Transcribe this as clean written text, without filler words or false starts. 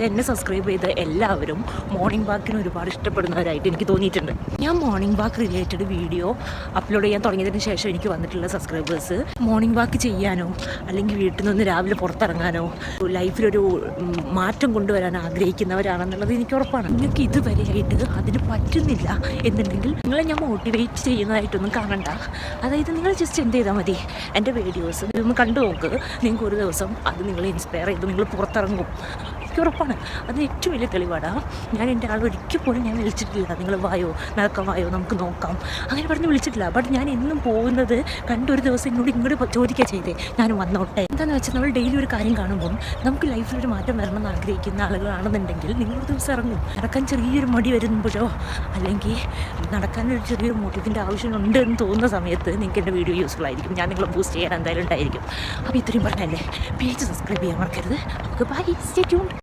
എന്നെ സബ്സ്ക്രൈബ് ചെയ്ത എല്ലാവരും മോർണിംഗ് വാക്കിന് ഒരുപാട് ഇഷ്ടപ്പെടുന്നവരായിട്ട് എനിക്ക് തോന്നിയിട്ടുണ്ട്. ഞാൻ morning walk related video upload ചെയ്യാൻ തുടങ്ങിയതിന് ശേഷം എനിക്ക് വന്നിട്ടുള്ള സബ്സ്ക്രൈബേഴ്സ് മോർണിംഗ് വാക്ക് ചെയ്യാനോ അല്ലെങ്കിൽ വീട്ടിൽ നിന്ന് രാവിലെ പുറത്തിറങ്ങാനോ ലൈഫിലൊരു മാറ്റം കൊണ്ടുവരാൻ ആഗ്രഹിക്കുന്നവരാണെന്നുള്ളത് എനിക്ക് ഉറപ്പാണ്. നിങ്ങൾക്ക് ഇതുവരെയായിട്ട് അതിന് പറ്റുന്നില്ല എന്നുണ്ടെങ്കിൽ നിങ്ങളെ ഞാൻ മോട്ടിവേറ്റ് ചെയ്യുന്നതായിട്ടൊന്നും കാണണ്ട. അതായത് നിങ്ങൾ ജസ്റ്റ് എന്ത് ചെയ്താൽ മതി, എൻ്റെ വീഡിയോസ് ഇതൊന്ന് കണ്ടു നോക്ക്. നിങ്ങൾക്ക് ഒരു ദിവസം അത് നിങ്ങളെ ഇൻസ്പയർ ചെയ്ത് നിങ്ങൾ പുറത്തിറങ്ങും. ഉറപ്പാണ്. അത് ഏറ്റവും വലിയ തെളിവാണ്. ഞാൻ എൻ്റെ ആൾ ഒരിക്കൽ പോലും ഞാൻ വിളിച്ചിട്ടില്ല, നിങ്ങൾ വായോ നടക്കാൻ വായോ നമുക്ക് നോക്കാം അങ്ങനെ പറഞ്ഞ് വിളിച്ചിട്ടില്ല. ബട്ട് ഞാൻ എന്നും പോകുന്നത് കണ്ടൊരു ദിവസം എന്നോട് ഇങ്ങോട്ട് ചോദിക്കുക ചെയ്തേ ഞാൻ വന്നോട്ടെ. എന്താണെന്ന് വെച്ചാൽ നമ്മൾ ഡെയിലി ഒരു കാര്യം കാണുമ്പം നമുക്ക് ലൈഫിലൊരു മാറ്റം വരണമെന്ന് ആഗ്രഹിക്കുന്ന ആളുകളാണെന്നുണ്ടെങ്കിൽ നിങ്ങളൊരു ദിവസം ഇറങ്ങും. നടക്കാൻ ചെറിയൊരു മടി വരുമ്പോഴോ അല്ലെങ്കിൽ നടക്കാനൊരു ചെറിയൊരു മോട്ടീവിൻ്റെ ആവശ്യമുണ്ട് എന്ന് തോന്നുന്ന സമയത്ത് നിങ്ങൾക്ക് എൻ്റെ വീഡിയോ യൂസ്ഫുൾ ആയിരിക്കും. ഞാൻ നിങ്ങളെ ബൂസ്റ്റ് ചെയ്യാൻ എന്തായാലും ഉണ്ടായിരിക്കും. അപ്പോൾ ഇത്രയും പറഞ്ഞല്ലേ, പേജ് സബ്സ്ക്രൈബ് ചെയ്യാൻ മറക്കരുത്. നമുക്ക് ബൈ, സ്റ്റേ ട്യൂൺഡ്.